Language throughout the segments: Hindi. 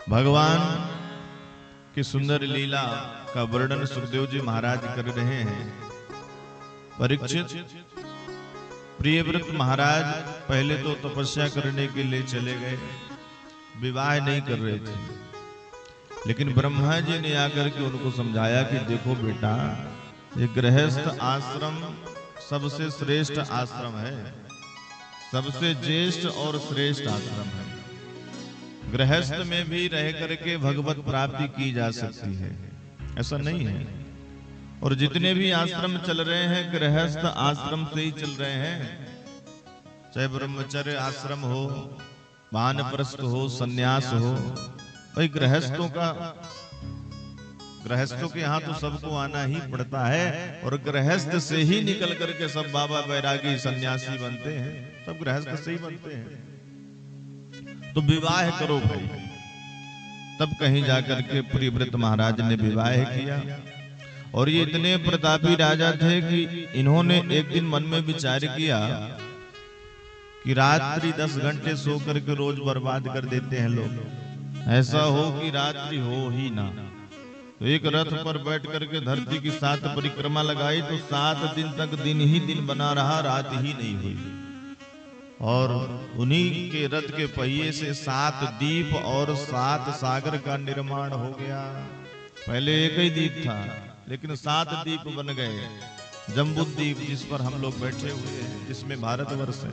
भगवान की सुंदर लीला का वर्णन सुखदेव जी महाराज कर रहे हैं। परीक्षित प्रियव्रत महाराज पहले तो तपस्या करने के लिए चले गए, विवाह नहीं कर रहे थे, लेकिन ब्रह्मा जी ने आकर के उनको समझाया कि देखो बेटा, ये गृहस्थ आश्रम सबसे श्रेष्ठ आश्रम है, सबसे ज्येष्ठ और श्रेष्ठ आश्रम है। गृहस्थ में भी रह करके भगवत प्राप्ति की जा सकती है, ऐसा नहीं है। और जितने भी आश्रम चल रहे हैं गृहस्थ आश्रम से ही चल रहे हैं, चाहे ब्रह्मचर्य आश्रम हो, वानप्रस्थ हो, सन्यास हो। भाई गृहस्थों के यहाँ तो सबको आना ही पड़ता है, और गृहस्थ से ही निकल करके सब बाबा बैरागी सन्यासी बनते हैं, सब गृहस्थ से ही बनते हैं। तो विवाह करो भाई। तब कहीं जाकर के प्रियव्रत महाराज ने विवाह किया। और ये इतने प्रतापी राजा थे कि इन्होंने एक दिन मन में विचार किया कि रात्रि 10 घंटे सो करके रोज बर्बाद कर देते हैं लोग, ऐसा हो कि रात्रि हो ही ना। तो एक रथ पर बैठ करके धरती की 7 परिक्रमा लगाई, तो 7 दिन तक दिन ही दिन बना रहा, रात ही नहीं हुई। और उन्हीं के रथ के पहिए से 7 द्वीप और 7 सागर का निर्माण हो गया। पहले एक ही द्वीप था, लेकिन 7 द्वीप बन गए। जम्बू द्वीप जिस पर हम लोग बैठे हुए हैं, जिसमें भारतवर्ष है।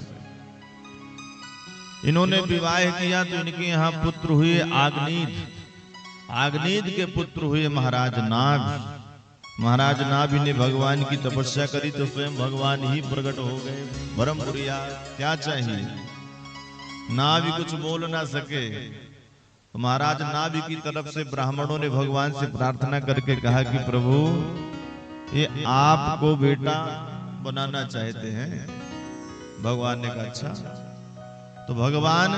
इन्होंने विवाह किया तो इनके यहाँ पुत्र हुए आग्नेय। आग्नेय के पुत्र हुए महाराज नाग। महाराज नाभि ने भगवान की तपस्या करी तो स्वयं भगवान ही प्रकट हो गए। ब्रह्मपुरिया क्या चाहिए? नाभि कुछ बोल ना सके तो महाराज नाभि की तरफ से ब्राह्मणों ने भगवान से प्रार्थना करके कहा कि प्रभु, ये आपको बेटा बनाना चाहते हैं। भगवान ने कहा अच्छा। तो भगवान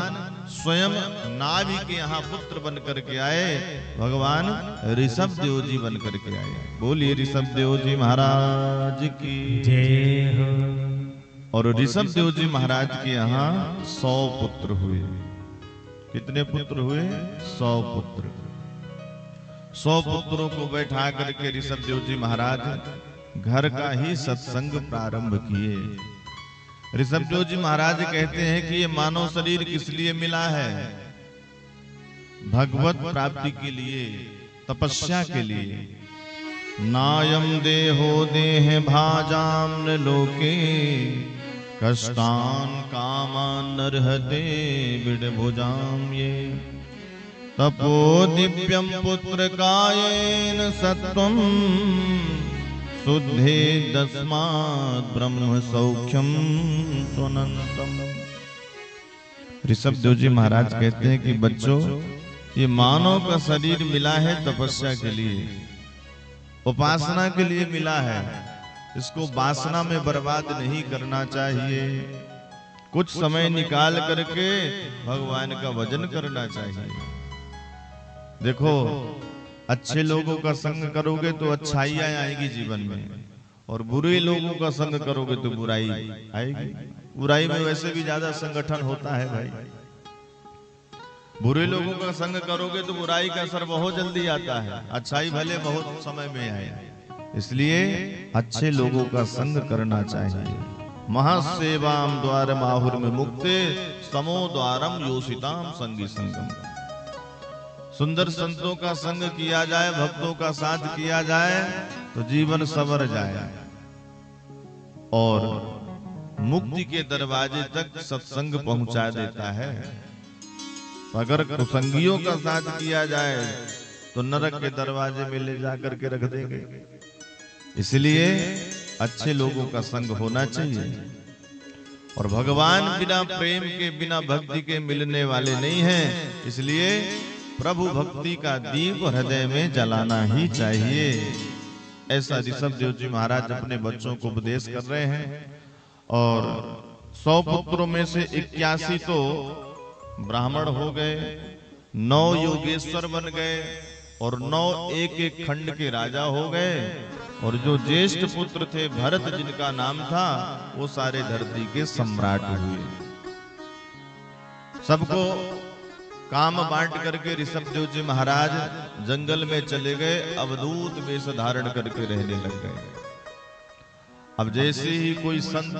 स्वयं नाभि के यहाँ पुत्र बन करके आए। भगवान ऋषभ देव जी बन करके आए। बोलिए ऋषभ देव जी महाराज की जय हो। और ऋषभ देव जी महाराज के यहाँ 100 पुत्र हुए। कितने पुत्र हुए? 100 पुत्र। 100 पुत्रों को बैठा करके ऋषभ देव जी महाराज घर का ही सत्संग प्रारंभ किए। ऋषभ देव जी महाराज कहते हैं कि ये मानव शरीर किस लिए मिला है? भगवत प्राप्ति के लिए, तपस्या के लिए। नायम देहो देह भाजाम न लोके, कष्टान कामान नरहते विडभुजाम ये। तपो दिव्यम पुत्र कायेन सत्वम, शुद्धे दस्मात् ब्रह्म सौख्यम त्वनंतम। ऋषभ देव जी महाराज कहते हैं कि बच्चों, ये मानव का शरीर मिला है तपस्या के लिए, उपासना के लिए मिला है। इसको वासना में बर्बाद नहीं करना चाहिए। कुछ समय निकाल करके भगवान का भजन करना चाहिए। देखो, अच्छे लोगों का संग करोगे तो अच्छाइयां आएगी जीवन में, और बुरे लोगों का संग करोगे तो बुराई आएगी। बुराई में वैसे भी ज्यादा संगठन होता है भाई। बुरे लोगों का संग करोगे तो बुराई का असर बहुत जल्दी आता है, अच्छाई भले बहुत समय में आए। इसलिए अच्छे लोगों का संग करना चाहिए। महासेवाम द्वार माहुर में मुक्ते, समो द्वारम योषिताम संगी संगम। सुंदर संतों का संग किया जाए, भक्तों का साथ किया जाए तो जीवन संवर जाए, और मुक्ति के दरवाजे तक सत्संग पहुंचा देता है। अगर कुसंगियों का साथ किया जाए तो नरक के दरवाजे में ले जाकर के रख देंगे। इसलिए अच्छे लोगों का संग होना चाहिए। और भगवान बिना प्रेम के, बिना भक्ति के मिलने वाले नहीं हैं। इसलिए प्रभु भक्ति का दीप हृदय में जलाना ही चाहिए। ऐसा ऋषभ देव जी महाराज अपने बच्चों को उपदेश कर रहे हैं। और 100 पुत्रों में से 81 तो ब्राह्मण हो गए, 9 योगेश्वर बन गए, और 9 एक खंड के राजा हो गए। और जो ज्येष्ठ पुत्र थे भरत, जिनका नाम था, वो सारे धरती के सम्राट हुए। सबको काम बांट करके ऋषभदेव जी महाराज जंगल में चले गए, अवधूत वेश धारण करके रहने लग गए। अब जैसे ही कोई संत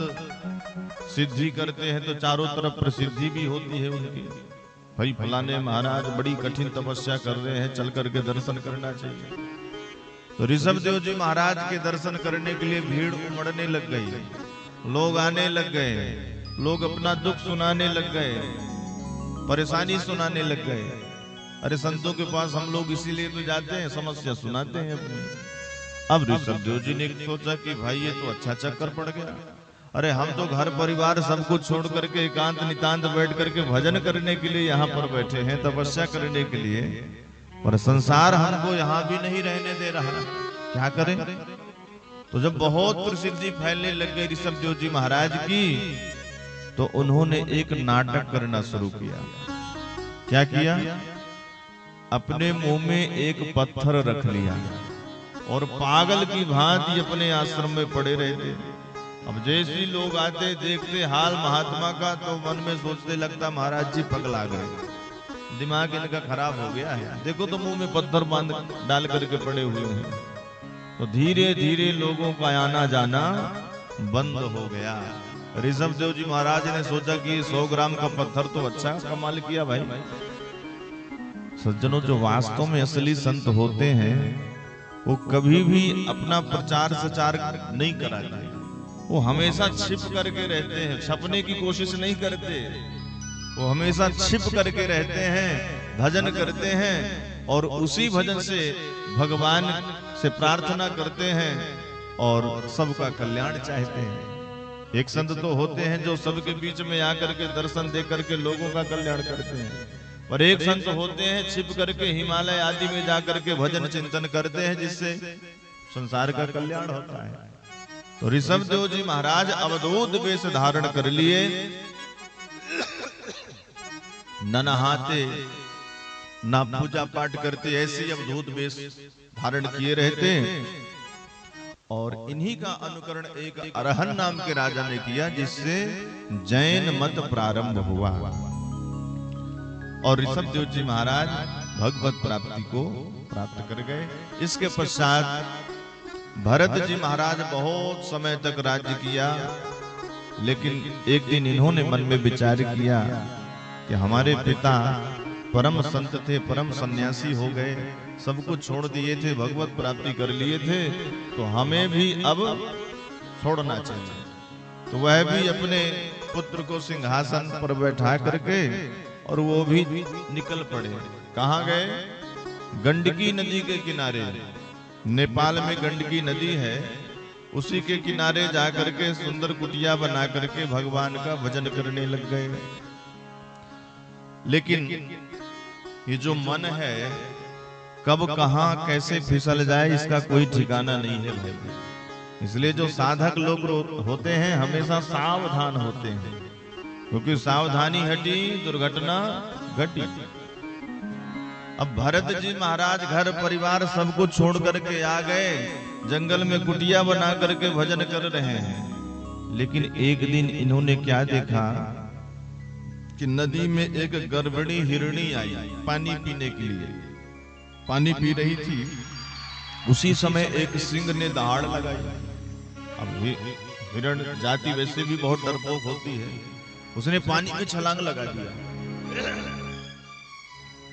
सिद्धि करते हैं तो चारों तरफ प्रसिद्धि भी होती है उनकी, भाई फलाने महाराज बड़ी कठिन तपस्या कर रहे हैं, चल करके दर्शन करना चाहिए। तो ऋषभदेव जी महाराज के दर्शन करने के लिए भीड़ उमड़ने लग गई, लोग आने लग गए, लोग अपना दुख सुनाने लग गए, परेशानी सुनाने लग गए। अरे संतों के पास हम लोग इसीलिए तो जाते हैं, समस्या सुनाते हैं अपनी। अब ऋषभदेव जी ने सोचा कि भाई ये तो अच्छा चक्कर पड़ गया, अरे हम तो घर परिवार सब कुछ छोड़ करके एकांत नितांत बैठ करके भजन करने के लिए यहाँ पर बैठे हैं, तपस्या करने के लिए, पर संसार हमको यहाँ भी नहीं रहने दे रहा, क्या करें। तो जब बहुत प्रसिद्धि फैलने लग गई ऋषभदेव जी महाराज की, तो उन्होंने एक नाटक करना शुरू किया। क्या किया? अपने मुंह में एक पत्थर रख लिया और पागल की भांति अपने आश्रम में पड़े रहते। अब जैसे ही लोग आते देखते हाल महात्मा का, तो मन में सोचने लगता महाराज जी पगला गए, दिमाग इनका खराब हो गया है, देखो तो मुंह में पत्थर बांध डाल करके पड़े हुए हैं। तो धीरे धीरे लोगों का आना जाना बंद हो गया। ऋषभदेव जी महाराज ने सोचा कि 100 ग्राम का पत्थर तो अच्छा कमाल किया भाई। सज्जनों, जो वास्तव में असली संत होते हैं वो कभी भी अपना प्रचार सचार नहीं कराते, वो हमेशा छिप करके रहते हैं, छपने की कोशिश नहीं करते, वो हमेशा छिप करके रहते हैं, भजन करते हैं और उसी भजन से भगवान से प्रार्थना करते हैं और सबका कल्याण चाहते हैं। एक संत तो होते हैं जो सबके बीच में आकर के दर्शन दे करके लोगों का कल्याण करते हैं, और एक संत होते हैं छिप करके हिमालय आदि में जाकर के भजन चिंतन करते हैं, जिससे संसार का कल्याण होता है। तो ऋषभदेव जी महाराज अवधूत वेश धारण कर लिए, न नहाते न पूजा पाठ करते, ऐसी अवधूत वेश धारण किए रहते। और इन्हीं का अनुकरण एक अरहन नाम के राजा ने किया, जिससे जैन मत प्रारंभ हुआ और ऋषभदेव जी महाराज भगवत प्राप्ति को प्राप्त कर गए। इसके पश्चात भरत जी महाराज बहुत समय तक राज्य किया, लेकिन एक दिन इन्होंने मन में विचार किया कि हमारे पिता परम संत थे, परम सन्यासी हो गए, सब कुछ छोड़ दिए थे, भगवत प्राप्ति कर लिए थे, तो हमें भी अब छोड़ना चाहिए। तो वह भी अपने पुत्र को सिंहासन पर बैठा करके और वो भी निकल पड़े। कहाँ गए? गंडकी नदी के किनारे, नेपाल में गंडकी नदी है, उसी के किनारे जाकर के सुंदर कुटिया बना करके भगवान का भजन करने लग गए। लेकिन ये जो मन है कब कहां कैसे फिसल जाए इसका कोई ठिकाना नहीं है भाई। इसलिए जो साधक लोग होते हैं हमेशा सावधान होते हैं, क्योंकि सावधानी हटी दुर्घटना घटी। अब भरत जी महाराज घर परिवार सब कुछ छोड़ करके आ गए, जंगल में कुटिया बना करके भजन कर रहे हैं। लेकिन एक दिन इन्होंने क्या देखा कि नदी में एक गर्भणी हिरणी आई पानी पीने के लिए, पानी पी रही थी। उसी समय एक सिंह ने दहाड़ लगाई। अब हिरण जाति वैसे भी बहुत डरपोक होती है, उसने पानी में छलांग लगा दिया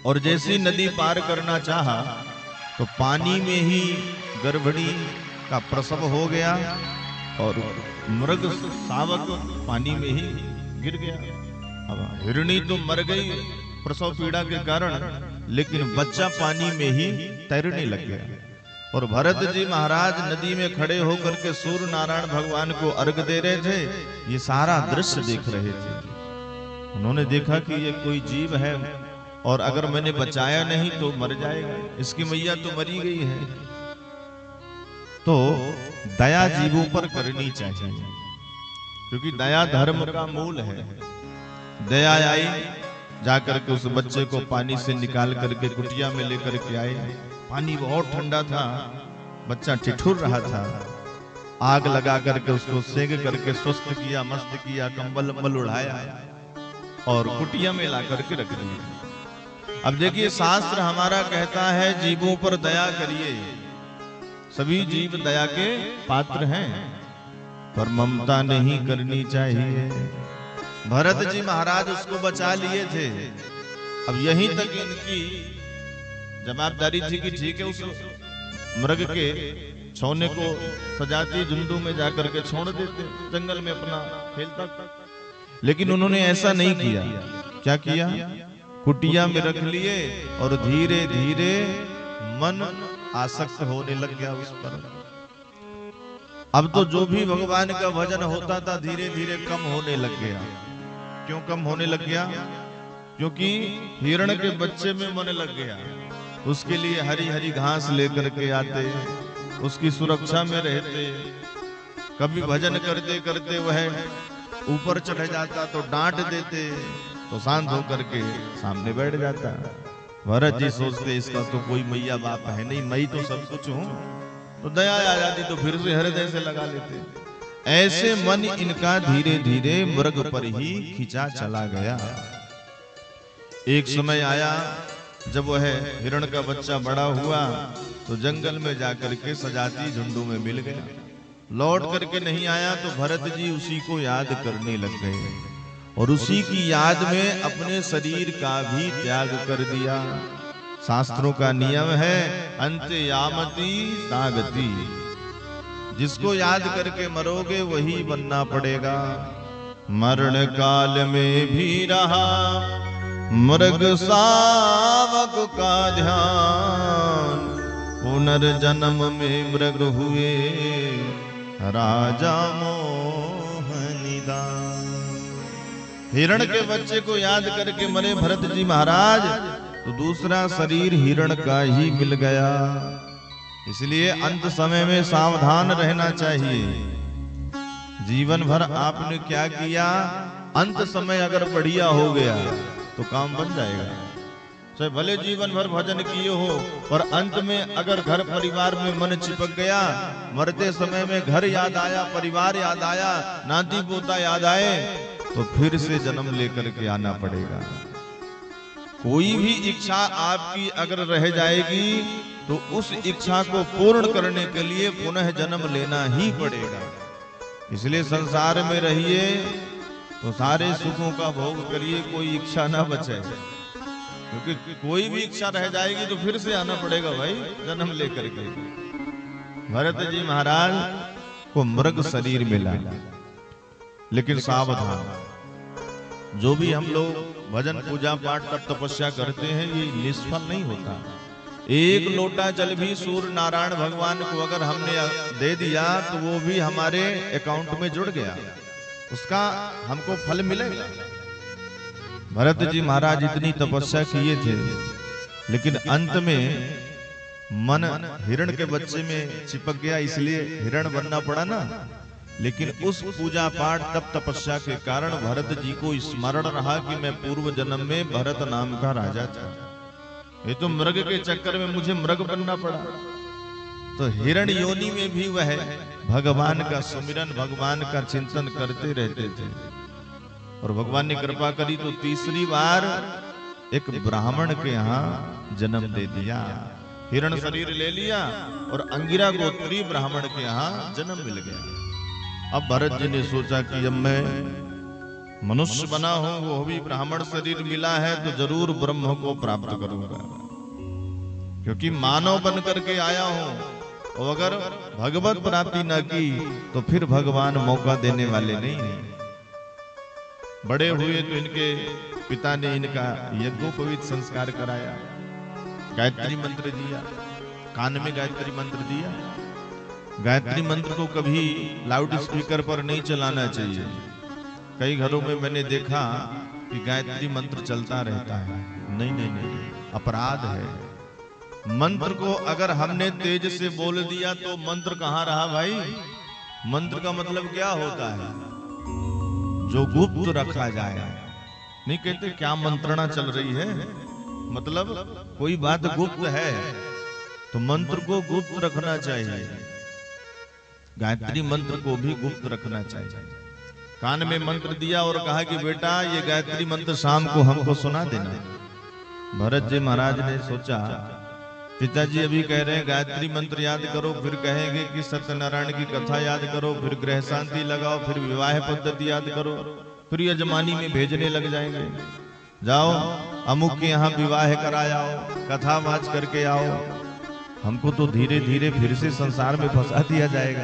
और जैसे नदी पार करना चाहा तो पानी में ही गर्भणी का प्रसव हो गया और मृग शावक पानी में ही गिर गया। अब हिरणी तो मर गई प्रसव पीड़ा के कारण, लेकिन बच्चा पानी में ही तैरने लग गया। और भरत जी महाराज नदी में खड़े होकर के सूर्य नारायण भगवान को अर्घ दे रहे थे, ये सारा दृश्य देख रहे थे। उन्होंने देखा कि ये कोई जीव है और अगर मैंने बचाया नहीं तो मर जाएगा, इसकी मैया तो मरी गई है। तो दया जीवों पर करनी चाहिए, क्योंकि दया धर्म का मूल है। दया आई, जाकर के उस बच्चे को पानी से निकाल करके कुटिया में लेकर के आए। पानी बहुत ठंडा था, बच्चा ठिठुर रहा था। आग लगा करके उसको सेक करके स्वस्थ किया, मस्त किया, कंबल उड़ाया और कुटिया में ला करके रख दिया। अब देखिए शास्त्र हमारा कहता है जीवों पर दया करिए, सभी जीव दया के पात्र हैं, पर ममता नहीं करनी चाहिए। भरत जी महाराज उसको बचा लिए थे। अब यहीं तक इनकी जवाबदारी थी कि ठीक है उस मृग के सोने को सजाती झुंडू में जाकर के छोड़ देते, जंगल में अपना खेलता। लेकिन उन्होंने ऐसा नहीं किया। क्या किया? कुटिया में रख लिए और धीरे धीरे मन आसक्त होने लग गया उस पर। अब तो जो भी भगवान का भजन होता था धीरे धीरे कम होने लग गया। क्यों कम होने लग गया? क्योंकि हिरण के बच्चे में मन लग गया। उसके लिए हरी हरी घास लेकर के आते, उसकी सुरक्षा में रहते। कभी भजन करते करते वह ऊपर चढ़ जाता तो डांट देते, तो शांत होकर के सामने बैठ जाता। भरत जी सोचते इसका तो कोई मैया बाप है नहीं, मैं तो सब कुछ हूं, तो दया आ जाती तो फिर से हृदय से लगा लेते। ऐसे मन इनका धीरे धीरे मृग पर ही खिंचा चला गया। एक समय आया जब वह हिरण का बच्चा बड़ा हुआ तो जंगल में जाकर के सजाती झुंडू में मिल गया। लौट करके नहीं आया तो भरत जी उसी को याद करने लग गए और उसी की याद में अपने शरीर का भी त्याग कर दिया। शास्त्रों का नियम है अंत्ययामति सागति, जिसको याद करके मरोगे वही बनना पड़ेगा। मरण काल में भी रहा मृग शावक का ध्यान, पुनर्जन्म में मृग हुए राजा मोहनिदान। हिरण के बच्चे को याद करके मरे भरत जी महाराज तो दूसरा शरीर हिरण का ही मिल गया। इसलिए अंत समय में सावधान रहना चाहिए। जीवन भर आपने क्या किया, अंत समय अगर बढ़िया हो गया तो काम बन जाएगा। चाहे भले जीवन भर भजन किए हो, पर अंत में अगर घर परिवार में मन चिपक गया, मरते समय में घर याद आया, परिवार याद आया, नाती पोता याद आए, तो फिर से जन्म लेकर के आना पड़ेगा। कोई भी इच्छा आपकी अगर रह जाएगी तो उस इच्छा को पूर्ण करने के लिए पुनः जन्म लेना ही पड़ेगा। इसलिए संसार में रहिए तो सारे सुखों का भोग करिए, कोई इच्छा ना बचे, क्योंकि कोई भी इच्छा रह जाएगी तो फिर से आना पड़ेगा भाई जन्म लेकर के। भरत जी महाराज को मृग शरीर मिला, लेकिन सावधान, जो भी हम लोग भजन पूजा पाठ तप तपस्या करते हैं ये निष्फल नहीं होता। एक लोटा जल भी सूर्य नारायण भगवान को अगर हमने दे दिया तो वो भी हमारे अकाउंट में जुड़ गया, उसका हमको फल मिलेगा। भरत जी महाराज इतनी तपस्या किए थे, लेकिन अंत में मन हिरण के बच्चे में चिपक गया, इसलिए हिरण बनना पड़ा ना। लेकिन उस पूजा पाठ तप तपस्या के कारण भरत जी को स्मरण रहा कि मैं पूर्व जन्म में भरत नाम का राजा था, ये तो मृग के चक्कर में मुझे मृग बनना पड़ा। तो हिरण योनि में भी वह भगवान का सुमिरन, भगवान का चिंतन करते रहते थे। और भगवान ने कृपा करी तो तीसरी बार एक ब्राह्मण के यहाँ जन्म दे दिया, हिरण शरीर ले लिया और अंगिरा गोत्री ब्राह्मण के यहाँ जन्म मिल गया। अब भरत जी ने सोचा कि जब मैं मनुष्य बना हूं, वो भी ब्राह्मण शरीर मिला है, तो जरूर ब्रह्म को प्राप्त करूंगा, क्योंकि मानव बन करके आया हूं। और अगर भगवत प्राप्ति न की तो फिर भगवान मौका देने वाले नहीं है। बड़े हुए तो इनके पिता ने इनका यज्ञोपवीत संस्कार कराया, गायत्री मंत्र दिया, कान में गायत्री मंत्र दिया। गायत्री मंत्र को कभी लाउड स्पीकर पर नहीं चलाना चाहिए। कई घरों में मैंने देखा कि गायत्री मंत्र चलता रहता है, नहीं नहीं नहीं, अपराध है। मंत्र को अगर हमने तेज से बोल दिया तो मंत्र कहाँ रहा भाई। मंत्र का मतलब क्या होता है, जो गुप्त रखा जाए। नहीं कहते क्या मंत्रणा चल रही है, मतलब कोई बात गुप्त है तो मंत्र को गुप्त रखना चाहिए। गायत्री मंत्र को भी गुप्त रखना चाहिए। कान में मंत्र दिया और कहा कि बेटा ये गायत्री मंत्र शाम को हमको सुना देना, भरत जी महाराज ने सोचा, पिताजी अभी कह रहे हैं गायत्री मंत्र याद करो, फिर कहेंगे कि सत्यनारायण की कथा याद करो, फिर ग्रह शांति लगाओ, फिर विवाह पद्धति याद करो, फिर यजमानी में भेजने लग जाएंगे, जाओ अमुक के यहाँ विवाह कराओ, कथा वाच करके आओ। हमको तो धीरे धीरे फिर से संसार में फंसा दिया जाएगा।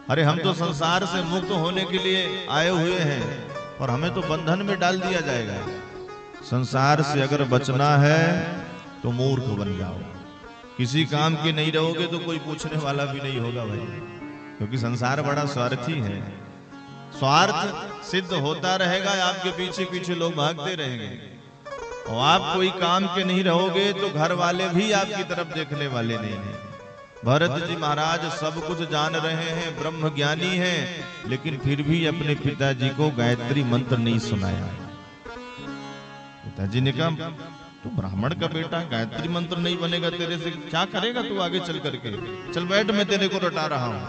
अरे हम तो संसार से मुक्त होने के लिए आए हुए हैं, और हमें तो बंधन में डाल दिया जाएगा। संसार से अगर बचना है तो मूर्ख बन जाओ, किसी काम के नहीं रहोगे तो कोई पूछने वाला भी नहीं होगा भाई, क्योंकि संसार बड़ा स्वार्थी है। स्वार्थ सिद्ध होता रहेगा, आपके पीछे पीछे लोग भागते रहेंगे, और आप कोई काम के नहीं रहोगे तो घर वाले भी आपकी तरफ देखने वाले नहीं हैं। भरत जी महाराज सब कुछ जान रहे हैं, ब्रह्म ज्ञानी हैं, लेकिन फिर भी अपने पिताजी को गायत्री मंत्र नहीं सुनाया। पिताजी ने कहा, तू ब्राह्मण का बेटा, गायत्री मंत्र नहीं बनेगा, तेरे से क्या करेगा तू आगे चल करके, चल बैठ, मैं तेरे को रटा रहा हूं।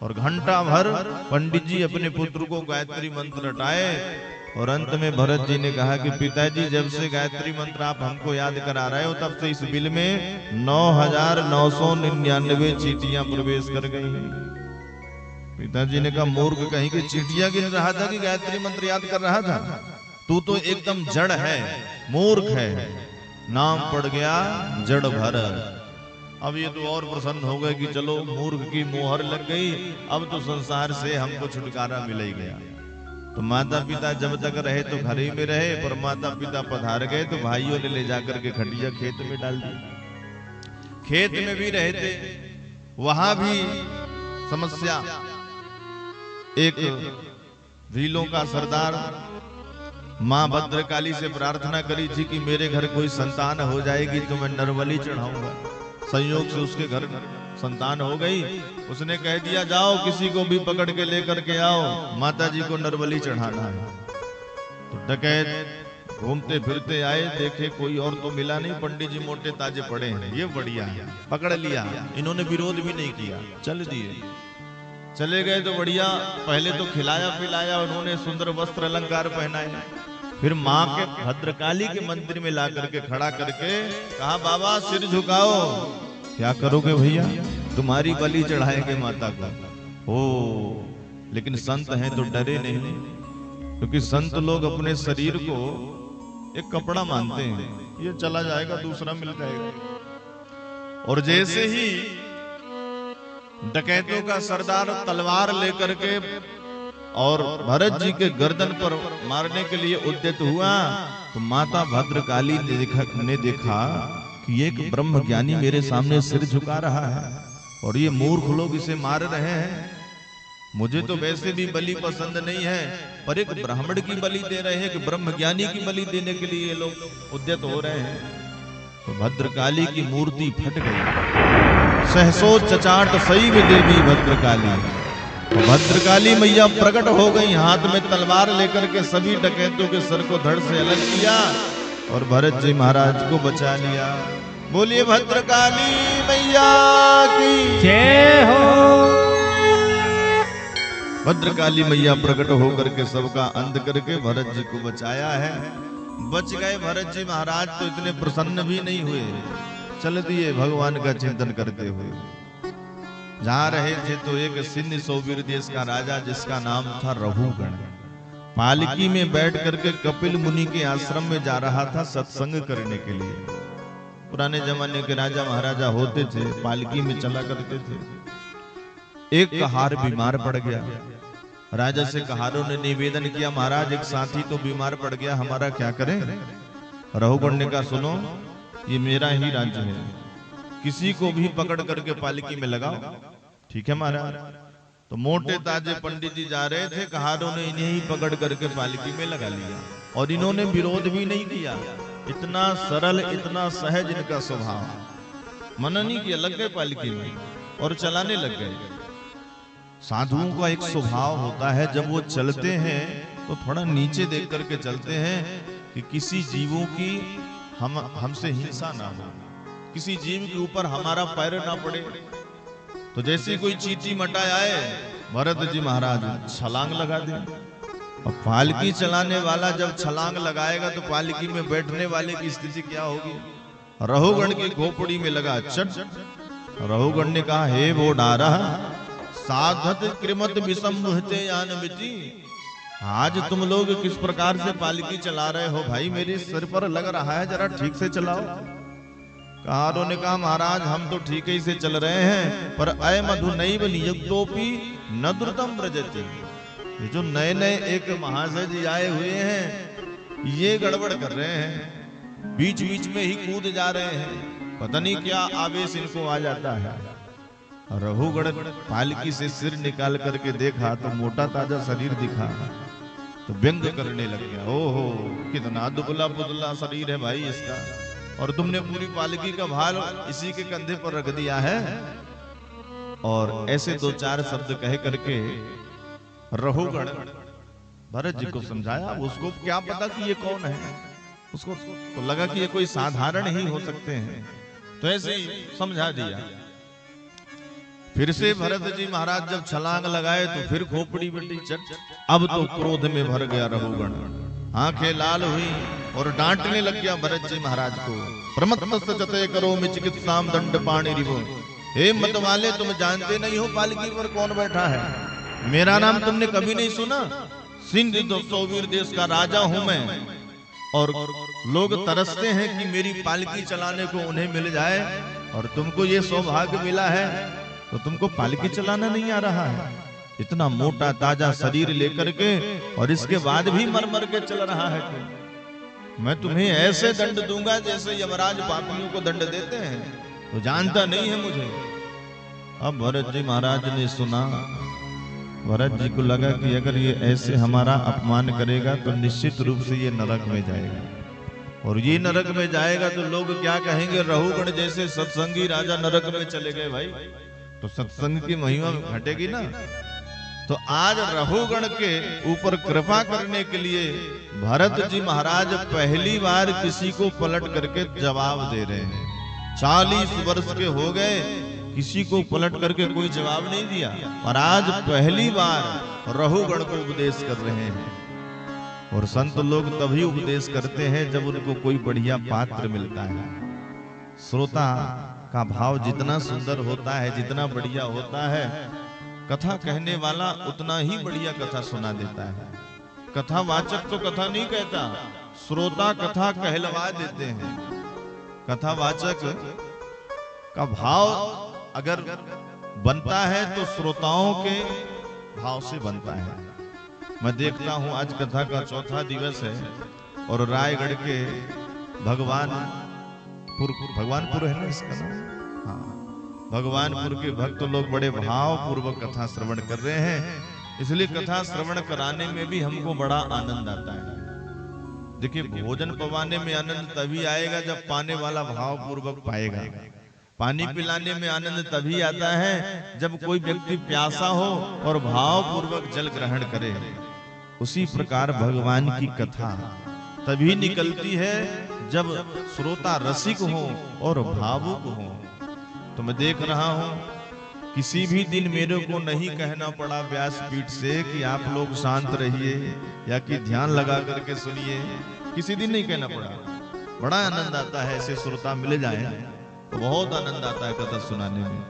और घंटा भर पंडित जी अपने पुत्र को गायत्री मंत्र रटाए, और अंत में भरत जी ने कहा कि पिताजी जब से गायत्री मंत्र आप हमको याद करा रहे हो, तब से इस बिल में 9,999 चीटियां प्रवेश कर गई हैं। पिताजी ने कहा, मूर्ख कहीं की चीटियां गिन रहा था कि गायत्री मंत्र याद कर रहा था? तू तो एकदम जड़ है, मूर्ख है, नाम पड़ गया जड़ भरत। अब ये तो और प्रसन्न हो गए कि चलो मूर्ख की मोहर लग गई, अब तो संसार से हमको छुटकारा मिल ही गया। तो माता पिता जब तक रहे तो घर ही में रहे, पर माता पिता पधार गए तो भाइयों ने ले जाकर के खटिया खेत में डाल दी। खेत में भी रहे थे, वहां भी समस्या। एक भीलों का सरदार मां भद्रकाली से प्रार्थना करी थी कि मेरे घर कोई संतान हो जाएगी तो मैं नरबलि चढ़ाऊंगा। संयोग से उसके घर संतान हो गई, उसने कह दिया जाओ किसी को भी पकड़ के लेकर के आओ, माता जी को नरबलि चढ़ाना है। तो डकैत घूमते फिरते आए, देखे कोई और तो मिला नहीं, पंडित जी मोटे ताजे पड़े हैं, ये बढ़िया है, पकड़ लिया। इन्होंने विरोध भी नहीं किया, चल दिए। चले गए तो बढ़िया, पहले तो खिलाया पिलाया, उन्होंने सुंदर वस्त्र अलंकार पहनाए, फिर माँ के भद्रकाली के मंदिर में ला करके खड़ा करके कहा, बाबा सिर झुकाओ। क्या करोगे भैया? तुम्हारी बलि चढ़ाएंगे माता को। ओ, लेकिन संत हैं तो डरे नहीं, क्योंकि संत लोग अपने शरीर को एक कपड़ा मानते हैं, ये चला जाएगा दूसरा मिल जाएगा। और जैसे ही डकैतों का सरदार तलवार लेकर के और भरत जी के गर्दन पर मारने के लिए उद्यत हुआ, तो माता भद्रकाली ने देखा कि एक ब्रह्म ज्ञानी मेरे सामने सिर झुका रहा है, और ये मूर्ख लोग इसे मार रहे हैं। मुझे तो वैसे भी बलि पसंद नहीं है, पर एक ब्राह्मण की बलि दे रहे हैं, कि ब्रह्म ज्ञानी की बलि देने के लिए ये लोग उद्यत हो रहे हैं। तो भद्रकाली की मूर्ति फट गई। सहसो चचाट सईव देवी भद्रकाली। तो भद्रकाली मैया प्रकट हो गई, हाथ में तलवार लेकर के सभी डकैतों के सर को धड़ से अलग किया और भरत जी महाराज को बचा लिया। बोलिए भद्रकाली मैया की जय हो। भद्रकाली मैया प्रकट होकर के सबका अंत करके भरत जी को बचाया है। बच गए भरत जी महाराज तो इतने प्रसन्न भी नहीं हुए, चल दिए भगवान का चिंतन करते हुए। जहां रहे थे तो एक सिंध सोबीर देश का राजा जिसका नाम था रघुगण, पालकी में बैठ करके कपिल मुनि के आश्रम में जा रहा था सत्संग करने के लिए। पुराने जमाने के राजा महाराजा होते थे, पालकी में चला करते थे। एक कहार बीमार पड़ गया। राजा से कहारों ने निवेदन किया, महाराज एक साथी तो बीमार पड़ गया, हमारा क्या करें? रघुगण ने कहा, सुनो ये मेरा ही राज्य है, किसी को भी पकड़ करके पालकी में लगाओ। ठीक है महाराज। तो मोटे ताजे पंडित जी जा रहे थे, कहारों ने इन्हें ही पकड़ करके पालकी में लगा लिया और इन्होंने विरोध भी नहीं किया। इतना सरल, इतना सहज इनका स्वभाव। मना नहीं किया, लग गए पालकी में और चलाने लग गए। साधुओं का एक स्वभाव होता है, जब वो चलते हैं तो थोड़ा नीचे देख करके चलते हैं कि किसी जीवों की हमसे हिंसा ना हो, किसी जीव के ऊपर हमारा पैर ना पड़े। तो जैसे कोई चींटी मटाए आए, भरत जी महाराज छलांग लगा दिया और पालकी चलाने वाला जब छलांग लगाएगा तो पालकी में बैठने वाले की स्थिति क्या होगी? रहुगण की खोपड़ी में लगा चट। रहुगण ने कहा, हे वो डारा, साधत कृमत विषमुहते यान मिति। आज तुम लोग किस प्रकार से पालकी चला रहे हो भाई? मेरे सिर पर लग रहा है, जरा ठीक से चलाओ। कहारों ने कहा, महाराज हम तो ठीक ही से चल रहे हैं, पर अय मधु नैव नियुक्तोपि न द्रुतम व्रजति। ये जो नए नए एक महाशय जी आए हुए हैं, ये गड़बड़ कर रहे हैं, बीच बीच में ही कूद जा रहे हैं, पता नहीं क्या आवेश इनको आ जाता है। रहुगण पालकी से सिर निकाल करके देखा तो मोटा ताजा शरीर दिखा, तो व्यंग करने लग गया, ओहो कितना दुबला पुदला शरीर है भाई इसका, और तुमने पूरी पालकी का भार इसी के कंधे पर रख दिया है। और ऐसे दो चार शब्द कह करके रहुगण भरत जी को समझाया। उसको क्या पता कि ये कौन है, उसको तो लगा कि ये कोई साधारण ही हो सकते हैं, तो ऐसे ही समझा दिया। फिर से भरत जी महाराज जब छलांग लगाए तो फिर खोपड़ी बेटी चट। अब तो क्रोध में भर गया रहुगण, आंखें लाल हुई और डांटने लग गया भरत जी महाराज को। प्रमत्तस्य चते करो में चिकित्साम दंड पाणी रिवो। हे मत वाले, तुम जानते नहीं हो पालकी पर कौन बैठा है? मेरा नाम तुमने कभी नहीं सुना? सिंध सौवीर देश का राजा हूं मैं, और लोग तरसते हैं कि मेरी पालकी चलाने को उन्हें मिल जाए, और तुमको ये सौभाग्य मिला है तो तुमको पालकी चलाना नहीं आ रहा है? इतना मोटा ताजा शरीर लेकर के, और इसके बाद भी मर मर के चल रहा है तुम। मैं तुम्हें ऐसे दंड दूंगा जैसे यमराज पापियों को दंड देते हैं, तो जानता नहीं है मुझे। अब भरत जी महाराज ने सुना, भरत जी को लगा कि अगर ये ऐसे हमारा अपमान करेगा तो निश्चित रूप से ये नरक में जाएगा, और ये नरक में जाएगा तो लोग क्या कहेंगे? रहुगण जैसे सत्संगी राजा नरक में चले गए भाई, तो सत्संग की महिमा घटेगी ना। तो आज रहुगण के ऊपर कृपा करने के लिए भरत जी महाराज पहली बार किसी को पलट करके जवाब दे रहे हैं। 40 वर्ष के हो गए, किसी को पलट करके कोई जवाब नहीं दिया, और आज पहली बार रहुगण को उपदेश कर रहे हैं। और संत लोग तभी उपदेश करते हैं जब उनको कोई बढ़िया पात्र मिलता है। श्रोता का भाव जितना सुंदर होता है, जितना बढ़िया होता है, कथा कहने वाला उतना ही बढ़िया कथा सुना देता है। कथावाचक तो कथा नहीं कहता, श्रोता कथा कहलवा देते हैं। कथावाचक का भाव अगर बनता है तो श्रोताओं के भाव से बनता है। मैं देखता हूं आज कथा का चौथा दिवस है, और रायगढ़ के भगवानपुर है ना इसका नाम, हाँ, भगवानपुर के भक्त लोग बड़े भाव पूर्वक कथा श्रवण कर रहे हैं। इसलिए कथा श्रवण कराने में भी हमको बड़ा आनंद आता है। देखिए, भोजन पवाने में आनंद तभी आएगा जब पाने वाला भाव पूर्वक पाएगा। पानी पिलाने में आनंद तभी आता है जब कोई व्यक्ति प्यासा हो और भाव पूर्वक जल ग्रहण करे। उसी प्रकार भगवान की कथा तभी निकलती है जब श्रोता रसिक हो और भावुक हो। तो मैं देख रहा हूं, किसी भी दिन मेरे को नहीं कहना पड़ा व्यासपीठ से कि आप लोग शांत रहिए या कि ध्यान लगा करके सुनिए, किसी दिन नहीं कहना पड़ा। बड़ा आनंद आता है, ऐसे श्रोता मिल जाए तो बहुत आनंद आता है कथा सुनाने में।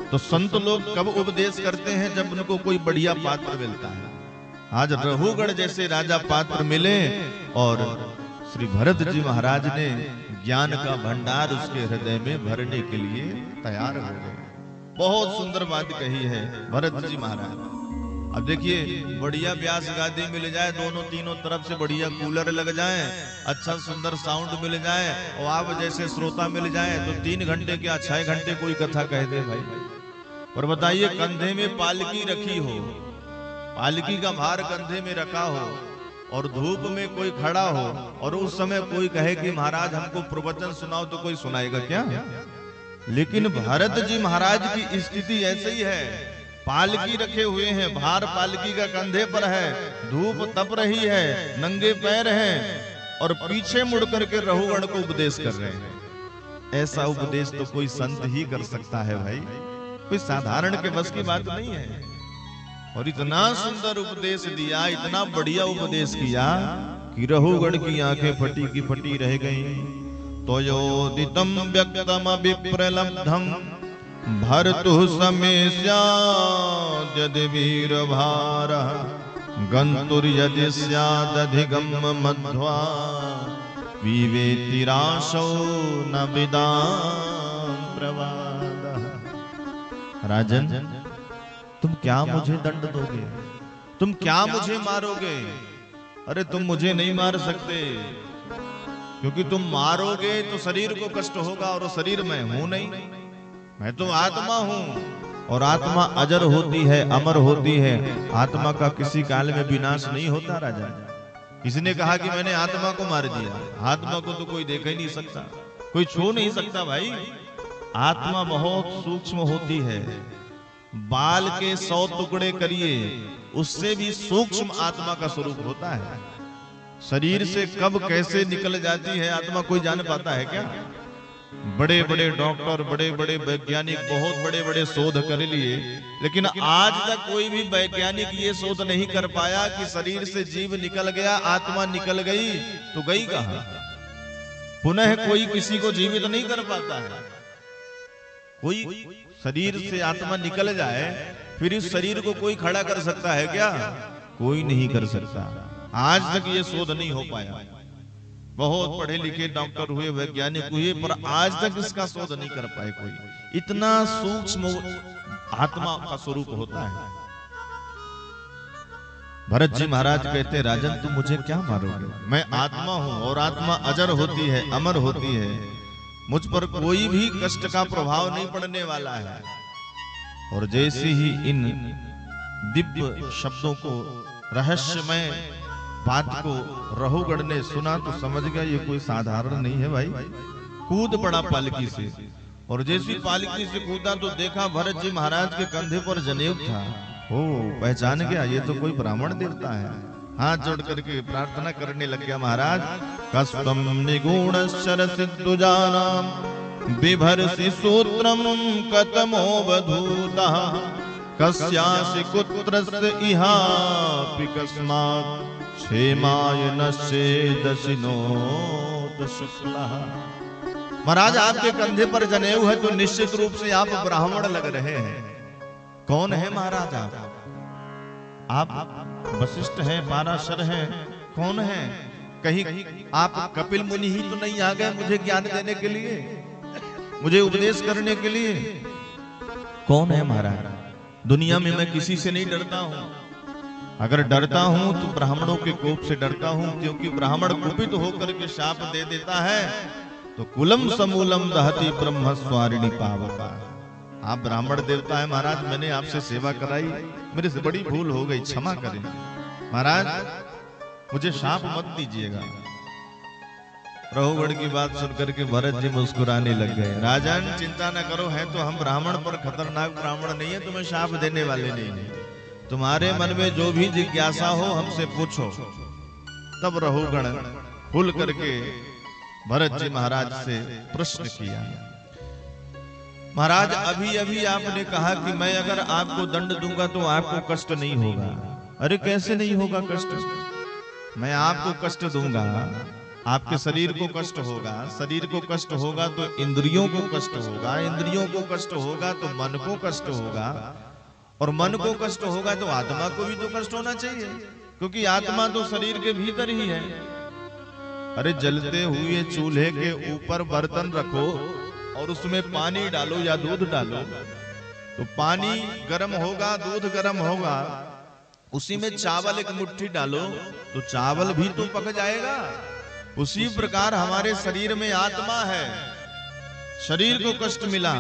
तो संत लोग कब उपदेश करते हैं? जब उनको कोई बढ़िया पात्र मिलता है। आज रहुगण जैसे राजा पात्र मिले, और श्री भरत जी महाराज ने ज्ञान का भंडार उसके हृदय में भरने के लिए तैयार हो गए। बहुत सुंदर बात कही है भरत जी महाराज। अब देखिए, बढ़िया व्यास गादी मिल जाए, दोनों तीनों तरफ से बढ़िया कूलर लग जाए, अच्छा सुंदर साउंड मिल जाए, और आप जैसे श्रोता मिल जाए, तो 3 घंटे क्या 6 घंटे कोई कथा कह दे भाई। और बताइए, कंधे में पालकी रखी हो, पालकी का भार कंधे में रखा हो, और धूप में कोई खड़ा हो, और उस समय कोई कहे कि महाराज हमको प्रवचन सुनाओ, तो कोई सुनाएगा क्या? लेकिन भरत जी महाराज की स्थिति ऐसे ही है। पालकी रखे हुए हैं, भार पालकी का कंधे पर है, धूप तप रही है, नंगे पैर हैं, और पीछे मुड़ करके रहुगण को उपदेश कर रहे हैं। ऐसा उपदेश तो कोई संत ही कर सकता है भाई, कोई साधारण के बस की बात नहीं है। और इतना सुंदर उपदेश दिया, इतना बढ़िया उपदेश किया कि रहुगण की आंखें फटी की फटी रह गईं। तयोदितं व्यक्तम विप्रलब्धं भर्तुः समेस्याद्यदि वीरभारः गन्तुर्यदि स्यादधिगम मध्वा विवेतिराशौ न विदां प्रवादः। राजन, तुम क्या मुझे दंड दोगे? तुम क्या मुझे मारोगे? अरे तुम मुझे नहीं मार सकते, क्योंकि तुम मारोगे तो शरीर को कष्ट होगा, और शरीर मैं हूं नहीं, मैं तो आत्मा हूं। और आत्मा अजर होती है, अमर होती है। आत्मा का किसी काल में विनाश नहीं होता राजा। किसी ने कहा कि मैंने आत्मा को मार दिया, आत्मा को तो कोई देख ही नहीं सकता, कोई छू नहीं सकता। भाई, आत्मा बहुत सूक्ष्म होती है। बाल के 100 टुकड़े करिए, उससे भी सूक्ष्म आत्मा का स्वरूप होता है। शरीर से कब कैसे निकल जाती है आत्मा, कोई जान पाता है क्या? बड़े बड़े डॉक्टर, बड़े बड़े वैज्ञानिक बहुत बड़े बड़े शोध कर लिए, लेकिन आज तक कोई भी वैज्ञानिक ये शोध नहीं कर पाया कि शरीर से जीव निकल गया, आत्मा निकल गई तो गई कहां? पुनः कोई किसी को जीवित नहीं कर पाता है। कोई शरीर से आत्मा निकल जाए, फिर इस शरीर को कोई खड़ा कर सकता है क्या? कोई नहीं कर सकता। आज तक ये शोध नहीं हो पाया। बहुत पढ़े लिखे डॉक्टर हुए, वैज्ञानिक हुए, पर आज तक इसका शोध नहीं कर पाए कोई। इतना सूक्ष्म आत्मा का स्वरूप होता है। भरत जी महाराज कहते, राजन तुम मुझे क्या मारोगे? मैं आत्मा हूं, और आत्मा अजर होती है, अमर होती है। मुझ पर कोई भी कष्ट का प्रभाव नहीं पड़ने वाला है। और जैसे ही इन दिव्य शब्दों को, रहस्यमय बात को रहुगण ने सुना तो समझ गया ये कोई साधारण नहीं है भाई। कूद पड़ा पालकी से, और जैसी पालकी से कूदा तो देखा भरत जी महाराज के कंधे पर जनेऊ था। ओ, पहचान गया, ये तो कोई ब्राह्मण देवता है। हाथ जोड़ करके प्रार्थना करने लग गया महाराज। कस्त्वं निगूढ़ शरसिद्धुजानां बिभर्षि सूत्रं कतमोऽवधूतः कस्यासि कुत्रस्य इहापि कस्मात् क्षेमाय नश्येदशिनोत शुक्लः। महाराज, आपके कंधे पर जनेऊ है तो निश्चित रूप से आप ब्राह्मण लग रहे हैं। कौन है महाराज आप वशिष्ठ हैं, पाराशर हैं, कौन है? कहीं आप कपिल मुनि ही तो नहीं आ गए मुझे ज्ञान देने के लिए, मुझे उपदेश करने के लिए? कौन है महाराज? दुनिया में मैं किसी से नहीं डरता हूं। अगर डरता हूं तो ब्राह्मणों के कोप से डरता हूं, क्योंकि ब्राह्मण कुपित होकर के शाप दे देता है तो कुलम समूलम दहति ब्रह्म स्वारिणी पावका। आप ब्राह्मण देवता है महाराज, मैंने आपसे सेवा कराई, मेरे से बड़ी भूल हो गई, क्षमा करें महाराज, मुझे शाप मत दीजिएगा। रहुगण की बात सुनकर के भरत जी मुस्कुराने लग गए। राजन, चिंता न करो, है तो हम ब्राह्मण, पर खतरनाक ब्राह्मण नहीं है, तुम्हें शाप देने वाले नहीं है। तुम्हारे मन में जो भी जिज्ञासा हो हमसे पूछो। तब रहुगण खुल करके भरत जी महाराज से प्रश्न किया। महाराज, अभी अभी आपने कहा कि मैं अगर आपको दंड दूंगा तो आपको कष्ट नहीं होगा। अरे कैसे नहीं होगा कष्ट? मैं आपको कष्ट दूंगा, आपके शरीर को कष्ट होगा, शरीर को कष्ट होगा तो इंद्रियों को कष्ट होगा, इंद्रियों को कष्ट होगा तो मन को कष्ट होगा, और मन को कष्ट होगा तो आत्मा को भी तो कष्ट होना चाहिए, क्योंकि आत्मा तो शरीर के भीतर ही है। अरे जलते हुए चूल्हे के ऊपर बर्तन रखो और उसमें पानी डालो या दूध डालो, तो पानी गर्म होगा, दूध गर्म होगा। उसी में चावल एक मुट्ठी डालो तो चावल भी तो पक जाएगा। उसी प्रकार हमारे शरीर में आत्मा है। शरीर को कष्ट मिला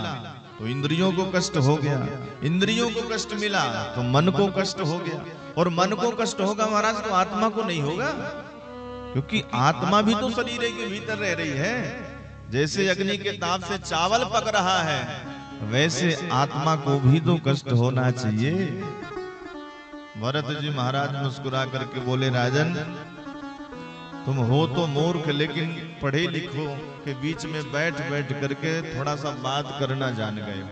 तो इंद्रियों को कष्ट हो गया, इंद्रियों को कष्ट मिला तो मन को कष्ट हो गया, और मन को कष्ट होगा महाराज तो आत्मा को नहीं होगा, क्योंकि आत्मा भी तो शरीर के भीतर रह रही है। जैसे अग्नि के ताप से चावल पक रहा है, वैसे आत्मा को भी तो कष्ट होना चाहिए। भरत जी महाराज मुस्कुरा करके बोले, राजन तुम हो तो मूर्ख, लेकिन पढ़े लिखो के बीच में बैठ बैठ करके थोड़ा सा बात करना जान गए हो।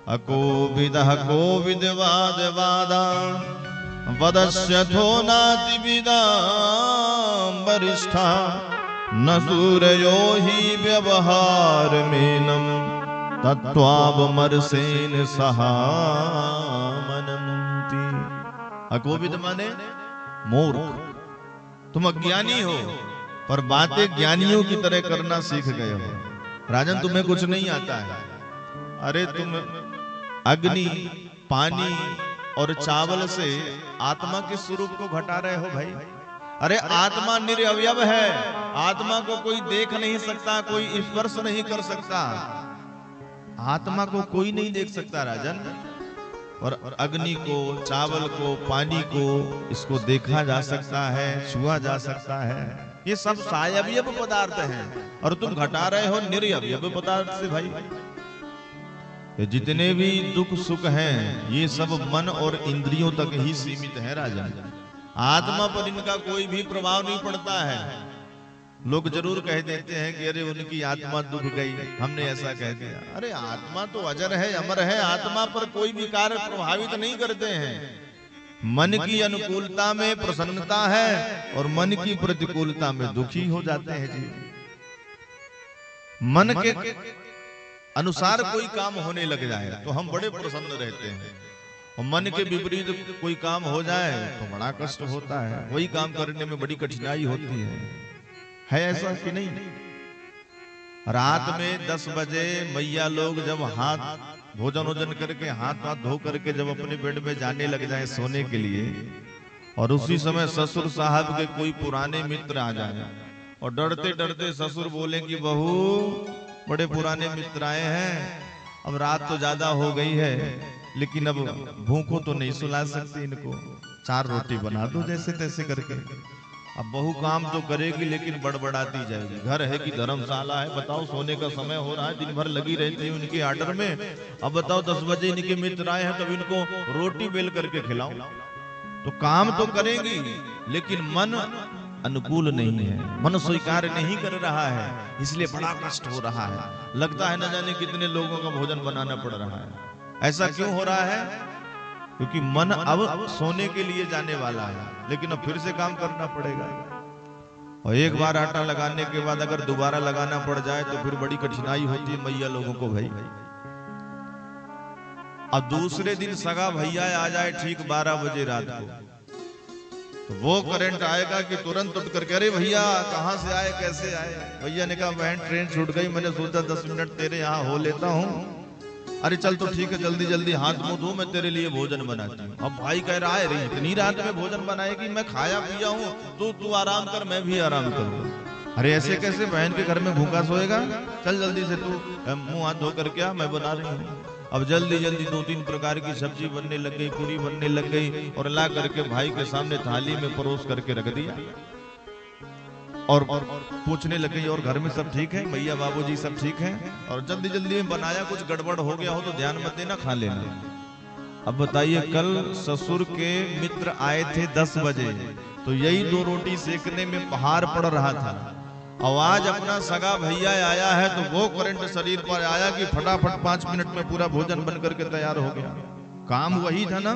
अकोविदः कोविदवाद वादा वदस्यथो नातिविदां वरिष्ठा न सूरयो हि व्यवहारमेनं तत्त्वावमर्षेण सहामनन्ति। अकोविद माने मूर्ख, तुम अज्ञानी हो पर बातें ज्ञानियों की तरह करना सीख गए हो। राजन तुम्हें कुछ नहीं आता है, अरे तुम अग्नि, पानी और चावल से आत्मा के स्वरूप को घटा रहे हो भाई। अरे आत्मा निरवयव है, आत्मा को कोई देख नहीं सकता, कोई स्पर्श नहीं कर सकता, आत्मा को कोई नहीं देख सकता राजन। और अग्नि को, चावल को, पानी को, इसको देखा जा सकता है, छुआ जा सकता है, ये सब सायवयव पदार्थ हैं और तुम घटा रहे हो निरवयव पदार्थ से भाई। ये जितने भी दुख सुख हैं ये सब मन और इंद्रियों तक ही सीमित है राजन, आत्मा पर इनका कोई भी प्रभाव नहीं पड़ता है। लोग जरूर कह देते हैं कि अरे उनकी आत्मा दुख गई, हमने ऐसा कह दिया। अरे आत्मा तो अजर है, अमर है, आत्मा पर कोई भी कार्य प्रभावित नहीं करते हैं। मन की अनुकूलता में प्रसन्नता है और मन की प्रतिकूलता में दुखी हो जाते हैं जी। मन के अनुसार कोई काम होने लग जाए तो हम बड़े प्रसन्न रहते हैं, और मन के विपरीत कोई काम हो जाए तो बड़ा कष्ट होता है, वही काम करने में बड़ी कठिनाई होती है ऐसा कि नहीं? रात में 10 बजे मैया लोग जब हाथ भोजन वोजन करके हाथ धो करके जब अपने बेड में जाने लग जाए सोने के लिए, और उसी समय ससुर साहब के कोई पुराने मित्र आ जाए और डरते डरते ससुर बोले कि बहू बड़े पुराने मित्र आए हैं, अब रात तो ज्यादा हो गई है लेकिन अब भूखों तो नहीं सुला सकती इनको, 4 रोटी बना दो जैसे तैसे करके। अब बहू काम तो करेगी लेकिन बड़बड़ाती जाएगी, घर है कि धर्मशाला है, बताओ सोने का समय हो रहा है, दिन भर लगी रहती है उनके आर्डर में। अब बताओ 10 बजे इनके मित्र आए हैं तब इनको रोटी बेल करके खिलाओ, तो काम तो करेंगी लेकिन मन अनुकूल नहीं है, मन स्वीकार नहीं कर रहा है, इसलिए बड़ा कष्ट हो रहा है। लगता है न जाने कितने लोगों का भोजन बनाना पड़ रहा है। ऐसा क्यों हो रहा है? क्योंकि मन अब सोने के लिए जाने वाला है लेकिन अब फिर से काम करना पड़ेगा, और एक बार आटा लगाने के बाद अगर दोबारा लगाना पड़ जाए तो फिर बड़ी कठिनाई होती है मैया लोगों को भाई। अब दूसरे दिन सगा भैया आ जाए ठीक 12 बजे रात को, तो वो करंट आएगा कि तुरंत उठ करके अरे भैया कहां से आए, कैसे आए? भैया ने कहा बहन ट्रेन छूट गई, मैंने सोचा 10 मिनट तेरे यहाँ हो लेता हूँ। अरे चल तो ठीक है, जल्दी जल्दी हाथ मुंह धो, मैं तेरे लिए भोजन बनाती हूँ। अब भाई कह रहा है रे इतनी रात में भोजन बनाएगी, मैं खाया पिया हूँ, तू आराम कर मैं भी आराम करूँ। अरे ऐसे कैसे, बहन के घर में भूखा सोएगा, चल जल्दी से तू मुंह हाथ धो करके आ, मैं बना रही हूँ। अब जल्दी जल्दी 2-3 प्रकार की सब्जी बनने लग गई, पूरी बनने लग गई, और ला करके भाई के सामने थाली में परोस करके रख दिया, और पूछने लग गई और घर में सब ठीक है, मैया बाबूजी सब ठीक हैं? और जल्दी जल्दी में बनाया, कुछ गड़बड़ हो गया हो तो ध्यान मत देना, खा लेना। अब बताइए कल ससुर के मित्र आए थे 10 बजे, तो यही 2 रोटी सेकने में पहाड़ पड़ रहा था। आवाज अपना सगा भैया आया है तो वो करंट शरीर पर आया कि फटाफट 5 मिनट में पूरा भोजन बन करके तैयार हो गया। काम वही था ना,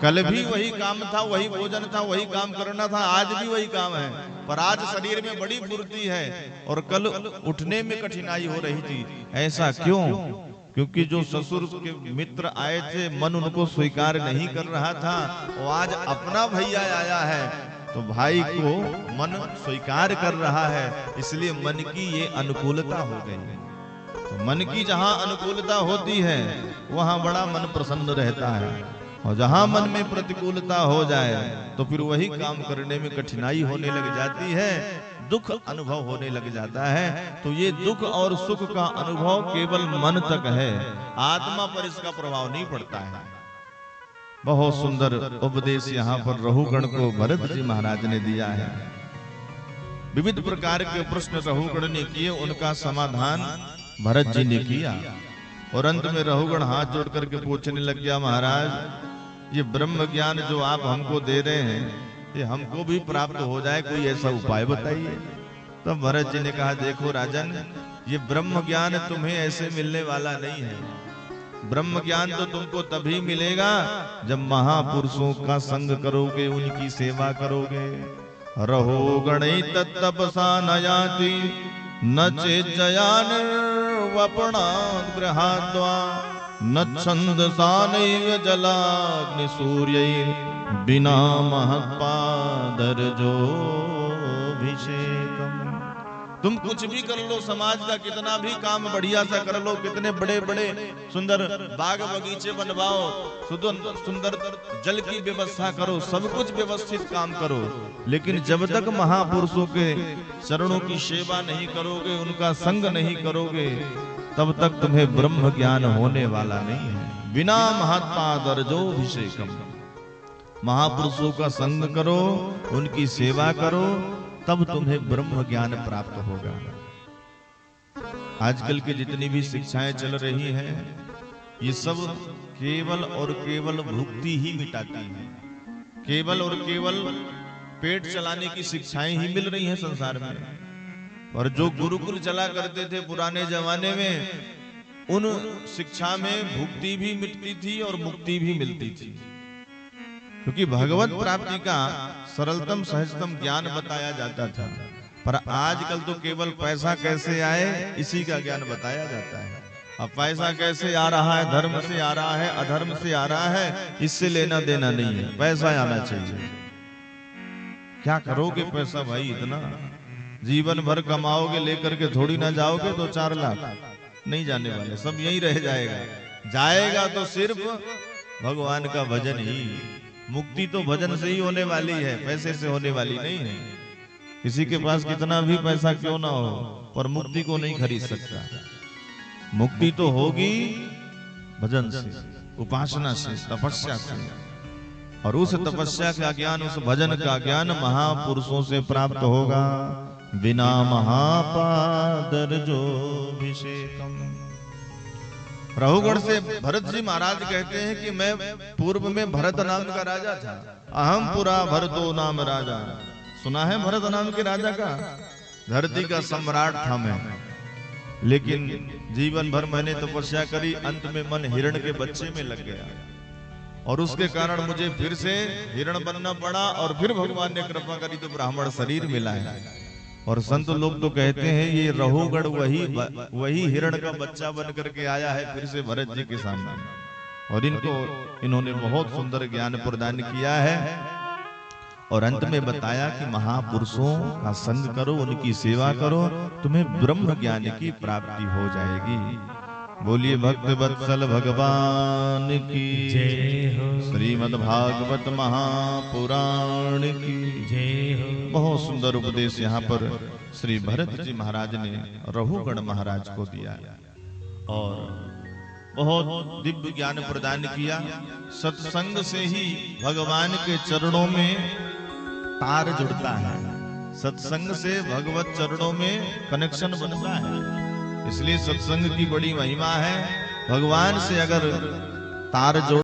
कल भी वही काम था, वही भोजन था, वही काम करना था, आज भी वही काम है, पर आज शरीर में बड़ी फुर्ती है और कल उठने में कठिनाई हो रही थी। ऐसा क्यों? क्योंकि जो ससुर के मित्र आए थे मन उनको स्वीकार नहीं कर रहा था, और आज अपना भैया आया है तो भाई को मन स्वीकार कर रहा है, इसलिए मन की ये अनुकूलता हो गई। तो मन की जहां अनुकूलता होती है वहां बड़ा मन प्रसन्न रहता है, और जहां मन में प्रतिकूलता हो जाए तो फिर वही काम करने में कठिनाई होने लग जाती है, दुख अनुभव होने लग जाता है। तो ये दुख और सुख का अनुभव केवल मन तक है, आत्मा पर इसका प्रभाव नहीं पड़ता है। बहुत सुंदर उपदेश यहाँ पर रहुगण को भरत जी महाराज ने दिया है। विविध प्रकार के प्रश्न रहुगण ने किए, उनका समाधान भरत जी ने किया, और अंत में रहुगण हाथ जोड़ करके पूछने लग गया, महाराज ये ब्रह्म ज्ञान जो आप हमको दे रहे हैं ये हमको भी प्राप्त हो जाए, कोई ऐसा उपाय बताइए। तब भरत जी ने कहा, देखो राजन, ये ब्रह्म ज्ञान तुम्हें ऐसे मिलने वाला नहीं है, ब्रह्म ज्ञान तो तुमको तभी मिलेगा जब महापुरुषों का संग करोगे, उनकी सेवा करोगे। रहो गणित तपसा नयाति न चेज्जयान वपणा गृहाद्वा न छंदसा नैव जलाग्नि सूर्य बिना महत्पादरजो अभिषेकम। तुम कुछ भी कर लो, समाज का कितना भी काम बढ़िया सा कर लो, कितने बड़े बड़े सुंदर बाग बगीचे बनवाओ, सुंदर जल की व्यवस्था करो, सब कुछ व्यवस्थित काम करो, लेकिन जब तक महापुरुषों के चरणों की सेवा नहीं करोगे, उनका संग नहीं करोगे, तब तक तुम्हें ब्रह्म ज्ञान होने वाला नहीं है। बिना महत्पादरजो अभिषेकम। महापुरुषों का संग करो, उनकी सेवा करो, तब तुम्हें ब्रह्म ज्ञान प्राप्त होगा। आजकल की जितनी भी शिक्षाएं चल रही हैं, ये सब केवल और केवल भुक्ति ही मिटाती है। केवल और केवल पेट चलाने की शिक्षाएं ही मिल रही हैं संसार में। और जो गुरुकुल चला करते थे पुराने जमाने में, उन शिक्षा में भुक्ति भी मिटती थी और मुक्ति भी मिलती थी, क्योंकि भगवत प्राप्ति का सरलतम सहजतम ज्ञान बताया जाता था। पर आजकल तो केवल पैसा कैसे आए इसी का ज्ञान बताया जाता है। अब पैसा कैसे आ रहा है, धर्म से आ रहा है, अधर्म से आ रहा है, इससे लेना देना नहीं है, पैसा आना चाहिए। क्या करोगे पैसा भाई, इतना जीवन भर कमाओगे, लेकर के थोड़ी ना जाओगे। तो 4 लाख नहीं जाने वाले, सब यही रह जाएगा। जाएगा तो सिर्फ भगवान का भजन ही। मुक्ति तो भजन से ही होने वाली है, पैसे से होने वाली नहीं है। किसी के पास कितना भी पैसा क्यों ना हो, पर मुक्ति को नहीं खरीद सकता। मुक्ति तो होगी भजन से, उपासना से, तपस्या से। और उस तपस्या का ज्ञान, उस भजन का ज्ञान महापुरुषों से प्राप्त होगा। बिना महापादरजो अभिषेकम। रहुगढ़ से भरत जी महाराज कहते हैं कि मैं पूर्व में भरत नाम का राजा था। अहम पुरा भरतो नाम राजा। सुना है भरत नाम के राजा का? धरती का सम्राट था मैं, लेकिन जीवन भर मैंने तपस्या करी, अंत में मन हिरण के बच्चे में लग गया, और उसके कारण मुझे फिर से हिरण बनना पड़ा, और फिर भगवान ने कृपा करी तो ब्राह्मण शरीर मिला है। और संत लोग तो कहते हैं ये रहुगढ़ वही हिरण का बच्चा बन करके आया है फिर से भरत जी के सामने। और इन्होंने बहुत सुंदर ज्ञान प्रदान किया है। और अंत में बताया कि महापुरुषों का संग करो, उनकी सेवा करो, तुम्हें ब्रह्म ज्ञान की प्राप्ति हो जाएगी। बोलिए भक्त वत्सल भगवान की जय हो। श्रीमद् भागवत महापुराण की जय हो। बहुत सुंदर उपदेश यहाँ पर श्री भरत जी महाराज ने रहुगढ़ महाराज को दिया, और बहुत दिव्य ज्ञान प्रदान किया। सत्संग से ही भगवान के चरणों में तार जुड़ता है, सत्संग से भगवत चरणों में कनेक्शन बनता है। इसलिए सत्संग की बड़ी महिमा है। भगवान से अगर तार जोड़